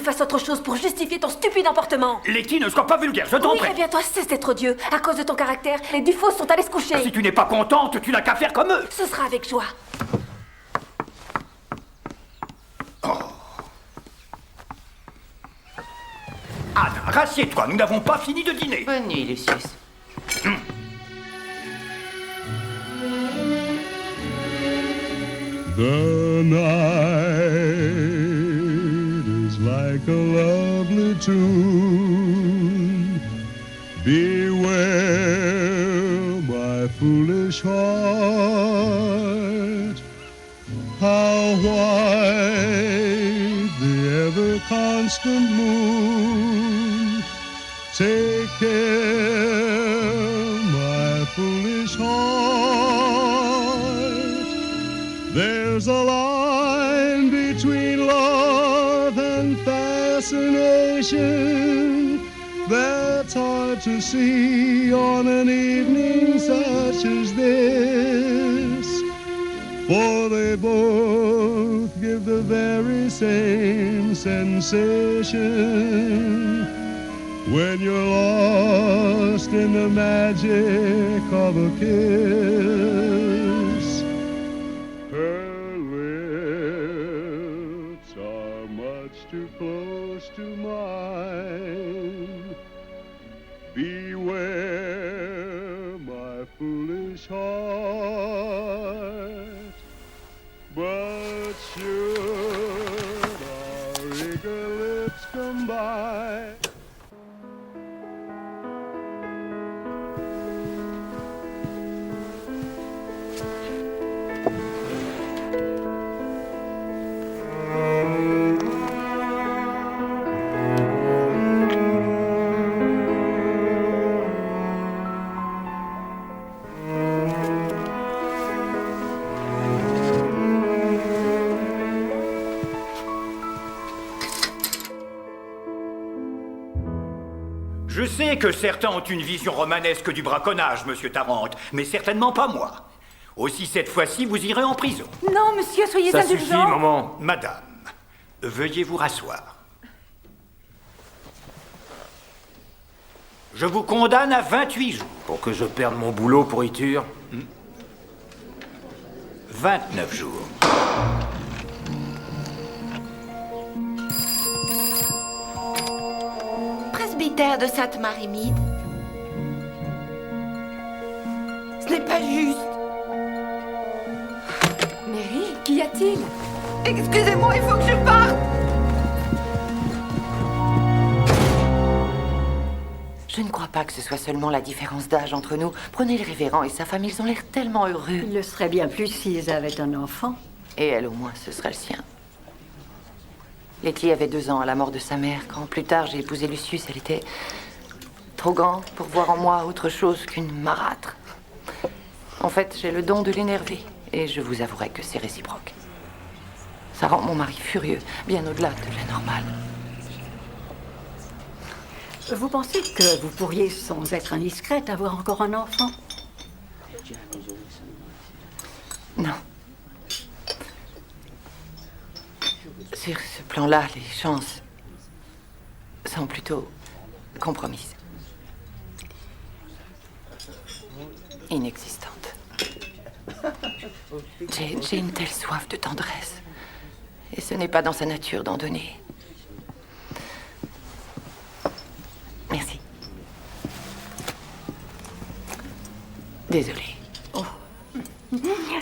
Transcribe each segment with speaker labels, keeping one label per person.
Speaker 1: fasses autre chose pour justifier ton stupide emportement.
Speaker 2: Letty, ne sois pas vulgaire, je t'en
Speaker 1: Oui,
Speaker 2: prie.
Speaker 1: réviens-toi, cesse d'être odieux. À cause de ton caractère, les Dufaux sont allés se coucher.
Speaker 2: Si tu n'es pas contente, tu n'as qu'à faire comme eux.
Speaker 1: Ce sera avec joie.
Speaker 2: Anne, rassieds-toi, nous n'avons pas fini de dîner.
Speaker 3: Bonne nuit, Lucius.
Speaker 4: The night is like a lovely tune. Beware, my foolish heart, how white the ever-constant moon. Take care, my foolish heart. There's a line between love and fascination that's hard to see on an evening such as this. For they both give the very same sensation when you're lost in the magic of a kiss. Her lips are much too close to mine. Beware, my foolish heart. But should our eager lips combine,
Speaker 2: Je sais que certains ont une vision romanesque du braconnage, monsieur Tarente, mais certainement pas moi. Aussi, cette fois-ci, vous irez en prison.
Speaker 1: Non, monsieur, soyez
Speaker 5: Ça
Speaker 1: indulgent.
Speaker 5: suffit, maman.
Speaker 2: Madame, veuillez vous rasseoir. Je vous condamne à 28 jours.
Speaker 5: Pour que je perde mon boulot, pourriture.
Speaker 2: 29 jours.
Speaker 3: Presbytère de Sainte-Marie-Mide. Ce n'est pas juste.
Speaker 1: Mary, qu'y a-t-il?
Speaker 3: Excusez-moi, il faut que je parte. Je ne crois pas que ce soit seulement la différence d'âge entre nous. Prenez le révérend et sa femme, ils ont l'air tellement heureux.
Speaker 6: Il le serait bien plus s'ils avaient un enfant.
Speaker 3: Et elle, au moins, ce serait le sien. Letty avait 2 ans à la mort de sa mère. Quand plus tard j'ai épousé Lucius, elle était trop grande pour voir en moi autre chose qu'une marâtre. En fait, j'ai le don de l'énerver. Et je vous avouerai que c'est réciproque. Ça rend mon mari furieux, bien au-delà de la normale.
Speaker 6: Vous pensez que vous pourriez, sans être indiscrète, avoir encore un enfant?
Speaker 3: Non. Sur ce plan-là, les chances sont plutôt compromises. Inexistantes. J'ai une telle soif de tendresse. Et ce n'est pas dans sa nature d'en donner. Merci. Désolée.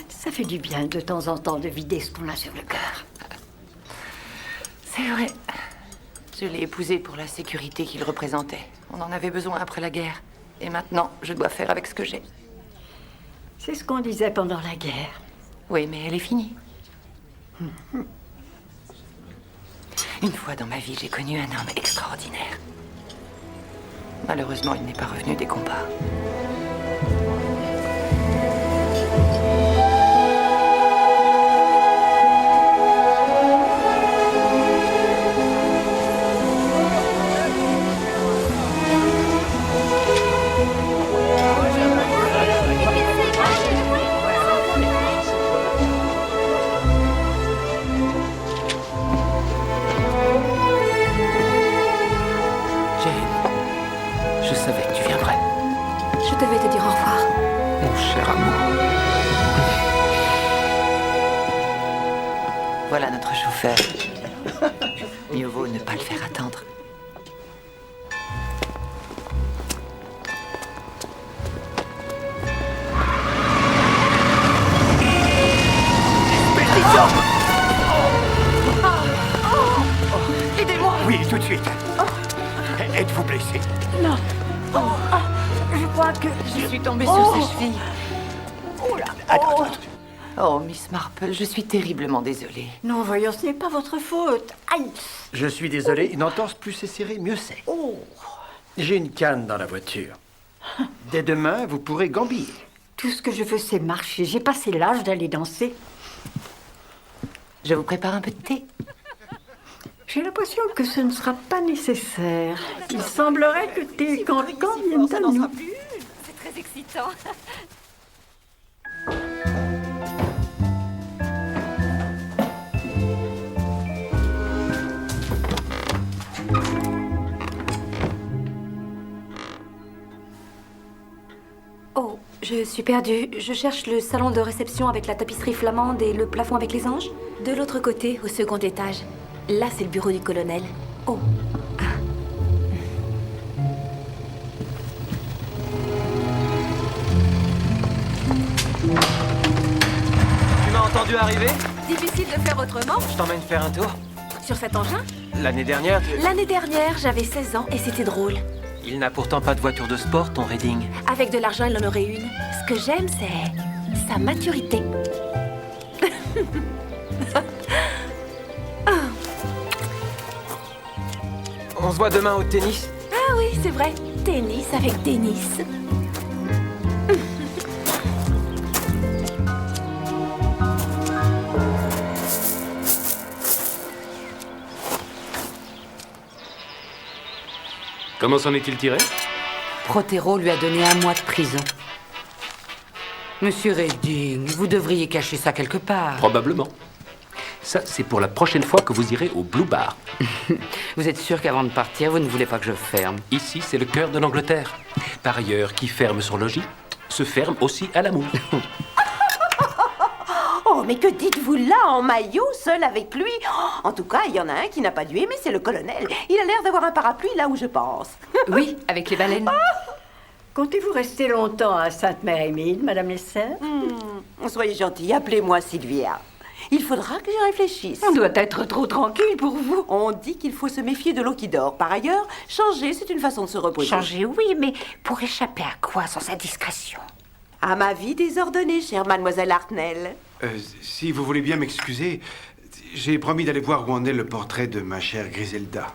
Speaker 6: Ça fait du bien de temps en temps de vider ce qu'on a sur le cœur.
Speaker 3: C'est vrai. Je l'ai épousé pour la sécurité qu'il représentait. On en avait besoin après la guerre. Et maintenant, je dois faire avec ce que j'ai.
Speaker 6: C'est ce qu'on disait pendant la guerre.
Speaker 3: Oui, mais elle est finie. Une fois dans ma vie, j'ai connu un homme extraordinaire. Malheureusement, il n'est pas revenu des combats.
Speaker 1: Je devais te dire au revoir.
Speaker 7: Mon cher amour.
Speaker 3: Voilà notre chauffeur. Mieux vaut ne pas le faire attendre.
Speaker 1: Aidez-moi.
Speaker 2: Oui, tout de suite. Êtes-vous blessé?
Speaker 6: Non. Je crois que
Speaker 3: Je suis tombée sur ses chevilles.
Speaker 2: Attends.
Speaker 3: Oh, Miss Marple, je suis terriblement désolée.
Speaker 6: Non, voyons, ce n'est pas votre faute. Aïe.
Speaker 8: Je suis désolé, une entorse plus c'est serré, mieux c'est.
Speaker 6: Oh.
Speaker 8: J'ai une canne dans la voiture. Dès demain, vous pourrez gambiller.
Speaker 6: Tout ce que je veux, c'est marcher. J'ai passé l'âge d'aller danser.
Speaker 3: Je vous prépare un peu de thé.
Speaker 6: J'ai l'impression que ce ne sera pas nécessaire. Il semblerait que tes cancans viennent à nous.
Speaker 1: C'est très excitant. Oh, je suis perdue. Je cherche le salon de réception avec la tapisserie flamande et le plafond avec les anges. De l'autre côté, au second étage. Là, c'est le bureau du colonel. Oh.
Speaker 5: Tu m'as entendu arriver?
Speaker 1: Difficile de faire autrement.
Speaker 5: Je t'emmène faire un tour.
Speaker 1: Sur cet engin?
Speaker 5: L'année dernière,
Speaker 1: L'année dernière, j'avais 16 ans et c'était drôle.
Speaker 5: il n'a pourtant pas de voiture de sport, ton Reading.
Speaker 1: Avec de l'argent, il en aurait une. Ce que j'aime, c'est sa maturité.
Speaker 5: On se voit demain au tennis.
Speaker 1: Ah oui, c'est vrai. Tennis avec Denis.
Speaker 9: Comment s'en est-il tiré?
Speaker 7: Protero lui a donné 1 mois de prison. Monsieur Redding, vous devriez cacher ça quelque part.
Speaker 9: Probablement. Ça, c'est pour la prochaine fois que vous irez au Blue Bar.
Speaker 7: Vous êtes sûr qu'avant de partir, vous ne voulez pas que je ferme?
Speaker 9: Ici, c'est le cœur de l'Angleterre. Par ailleurs, qui ferme son logis, se ferme aussi à l'amour.
Speaker 10: Oh, mais que dites-vous là, en maillot, seul avec lui? En tout cas, il y en a un qui n'a pas dû aimer, c'est le colonel. Il a l'air d'avoir un parapluie là où je pense.
Speaker 7: Oui, avec les baleines.
Speaker 6: Comptez-vous rester longtemps à Sainte-Mère-Émile, Madame Lesser?
Speaker 10: Soyez gentille, appelez-moi Sylvia. Il faudra que j'y réfléchisse.
Speaker 6: On doit être trop tranquille pour vous.
Speaker 10: On dit qu'il faut se méfier de l'eau qui dort. Par ailleurs, changer, c'est une façon de se reposer.
Speaker 6: Changer, oui, mais pour échapper à quoi sans indiscrétion?
Speaker 10: À ma vie désordonnée, chère mademoiselle Hartnell.
Speaker 11: Si vous voulez bien m'excuser, j'ai promis d'aller voir où en est le portrait de ma chère Griselda.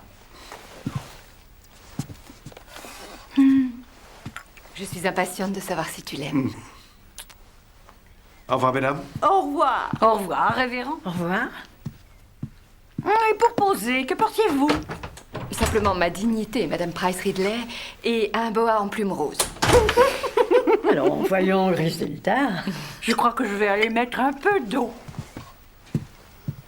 Speaker 3: Je suis impatiente de savoir si tu l'aimes.
Speaker 11: Au revoir, mesdames.
Speaker 10: Au revoir.
Speaker 6: Au revoir, révérend. Au revoir. Et pour poser, que portiez-vous?
Speaker 3: Simplement ma dignité, Madame Price Ridley, et un boa en plume rose.
Speaker 6: Alors, voyons, Griselda. Je crois que je vais aller mettre un peu d'eau.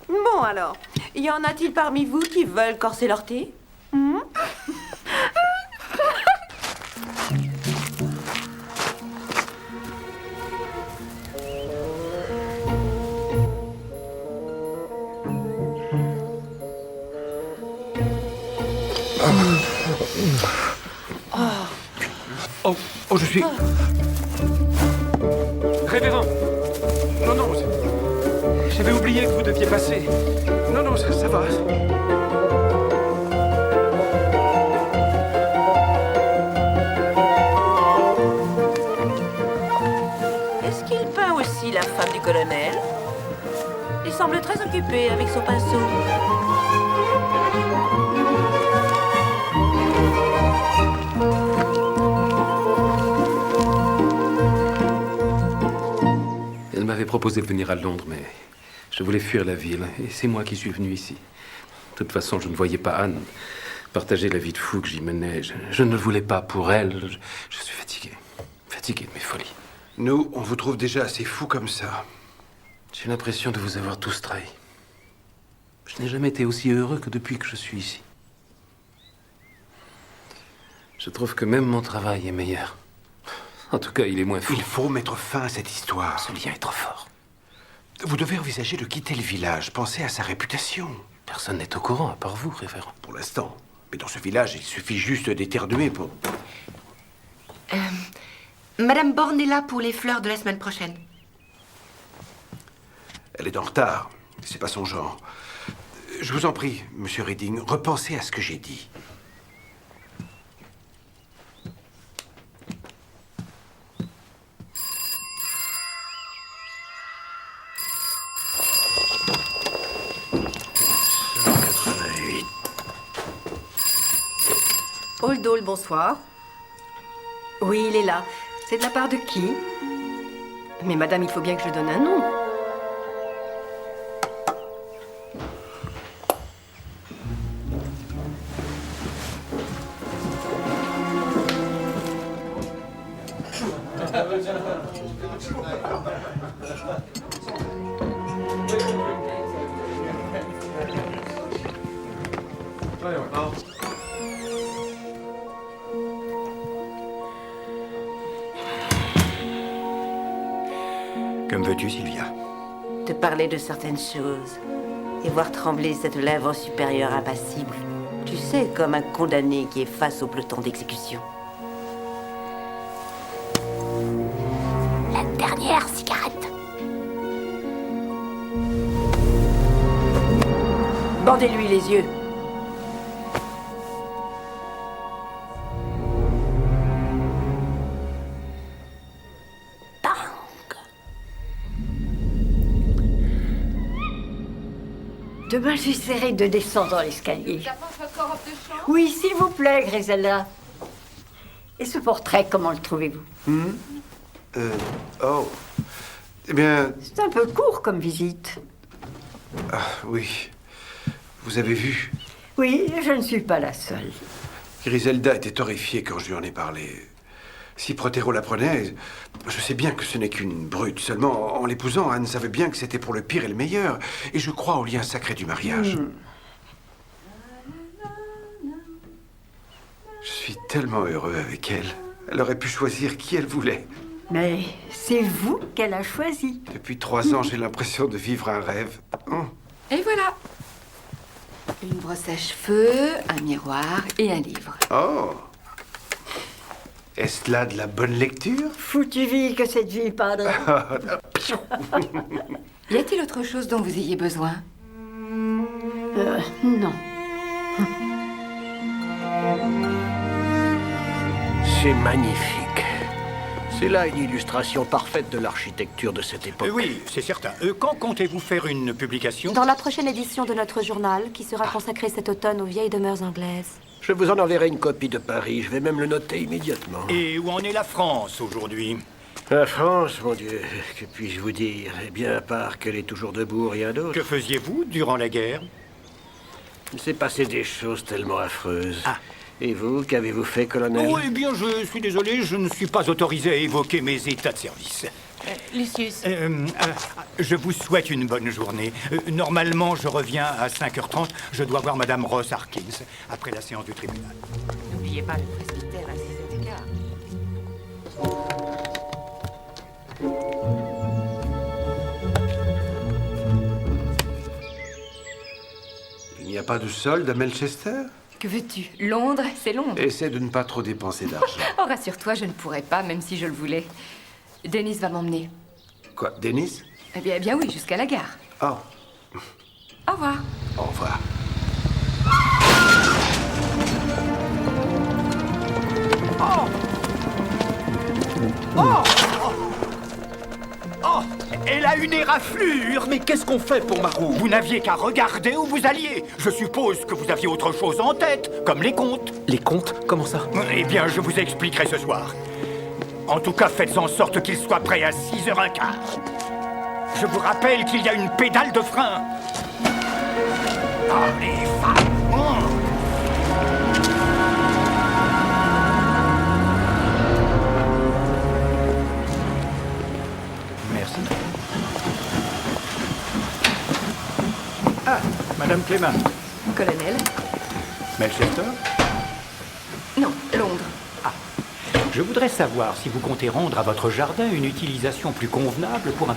Speaker 10: Bon alors, y en a-t-il parmi vous qui veulent corser leur thé?
Speaker 11: Oh, je suis...
Speaker 5: Révérend!
Speaker 11: Non, non,
Speaker 5: J'avais oublié que vous deviez passer.
Speaker 11: non, ça va.
Speaker 10: Est-ce qu'il peint aussi la femme du colonel? Il semble très occupé avec son pinceau.
Speaker 9: Elle m'avait proposé de venir à Londres, mais je voulais fuir la ville, et c'est moi qui suis venu ici. De toute façon, je ne voyais pas Anne partager la vie de fou que j'y menais. Je ne le voulais pas pour elle. Je suis fatigué de mes folies.
Speaker 11: Nous, on vous trouve déjà assez fou comme ça.
Speaker 9: J'ai l'impression de vous avoir tous trahis. Je n'ai jamais été aussi heureux que depuis que je suis ici. Je trouve que même mon travail est meilleur. En tout cas, il est moins fou.
Speaker 11: Il faut mettre fin à cette histoire.
Speaker 9: Ce lien est trop fort.
Speaker 11: Vous devez envisager de quitter le village. Pensez à sa réputation.
Speaker 9: Personne n'est au courant, à part vous, révérend.
Speaker 11: Pour l'instant. Mais dans ce village, il suffit juste d'éternuer pour...
Speaker 3: Madame Borne est là pour les fleurs de la semaine prochaine.
Speaker 11: Elle est en retard. C'est pas son genre. Je vous en prie, monsieur Redding, repensez à ce que j'ai dit.
Speaker 6: Oldall, bonsoir. Oui, il est là. C'est de la part de qui? Mais madame, il faut bien que je donne un nom.
Speaker 2: Que me veux-tu, Sylvia?
Speaker 10: Te parler de certaines choses et voir trembler cette lèvre supérieure impassible. Tu sais, comme un condamné qui est face au peloton d'exécution. La dernière cigarette. Bandez-lui les yeux.
Speaker 6: Demain, j'essaierai de descendre dans l'escalier. Oui, s'il vous plaît, Griselda. Et ce portrait, comment le trouvez-vous?
Speaker 11: Oh. Eh bien...
Speaker 6: C'est un peu court comme visite.
Speaker 11: Ah, oui. Vous avez vu?
Speaker 6: Oui, je ne suis pas la seule.
Speaker 11: Griselda était horrifiée quand je lui en ai parlé. Si Protero l'apprenait, je sais bien que ce n'est qu'une brute. Seulement, en l'épousant, Anne savait bien que c'était pour le pire et le meilleur. Et je crois au lien sacré du mariage. Je suis tellement heureux avec elle. Elle aurait pu choisir qui elle voulait.
Speaker 6: Mais c'est vous qu'elle a choisi.
Speaker 11: Depuis 3 ans, j'ai l'impression de vivre un rêve.
Speaker 3: Et voilà. Une brosse à cheveux, un miroir et un livre.
Speaker 11: Oh! Est-ce là de la bonne lecture?
Speaker 6: Foutue vie que cette vie, padre.
Speaker 3: Y a-t-il autre chose dont vous ayez besoin?
Speaker 6: Non.
Speaker 12: C'est magnifique. C'est là une illustration parfaite de l'architecture de cette époque.
Speaker 2: Oui, c'est certain. Quand comptez-vous faire une publication?
Speaker 1: Dans la prochaine édition de notre journal, qui sera consacrée cet automne aux vieilles demeures anglaises.
Speaker 12: Je vous en enverrai une copie de Paris. Je vais même le noter immédiatement.
Speaker 2: Et où en est la France aujourd'hui?
Speaker 12: La France, mon Dieu, que puis-je vous dire? Eh bien, à part qu'elle est toujours debout, rien d'autre.
Speaker 2: Que faisiez-vous durant la guerre?
Speaker 12: Il s'est passé des choses tellement affreuses. Et vous, qu'avez-vous fait, colonel?
Speaker 2: Oh, eh bien, je suis désolé, je ne suis pas autorisé à évoquer mes états de service.
Speaker 3: Lucius.
Speaker 2: Je vous souhaite une bonne journée. Normalement, je reviens à 5h30. Je dois voir Madame Ross Harkins après la séance du tribunal.
Speaker 3: N'oubliez pas le presbytère à 6h15.
Speaker 11: Il n'y a pas de solde à Melchester?
Speaker 3: Que veux-tu? Londres, c'est Londres.
Speaker 11: Essaie de ne pas trop dépenser d'argent.
Speaker 3: Oh, rassure-toi, je ne pourrais pas, même si je le voulais. Denis va m'emmener.
Speaker 11: Quoi, Denis?
Speaker 3: Eh bien oui, jusqu'à la gare.
Speaker 11: Oh.
Speaker 3: Au revoir.
Speaker 11: Au revoir.
Speaker 2: Oh! Oh! Oh! Elle a une éraflure!
Speaker 8: Mais qu'est-ce qu'on fait pour Marou?
Speaker 2: Vous n'aviez qu'à regarder où vous alliez. Je suppose que vous aviez autre chose en tête, comme les contes.
Speaker 5: Les contes? Comment ça?
Speaker 2: Eh bien, je vous expliquerai ce soir. En tout cas, faites en sorte qu'il soit prêt à 6h15. Je vous rappelle qu'il y a une pédale de frein. Oh, les femmes! Merci. Ah, Madame Clément.
Speaker 3: Colonel?
Speaker 2: Melchester?
Speaker 3: Non, Londres.
Speaker 2: Je voudrais savoir si vous comptez rendre à votre jardin une utilisation plus convenable pour un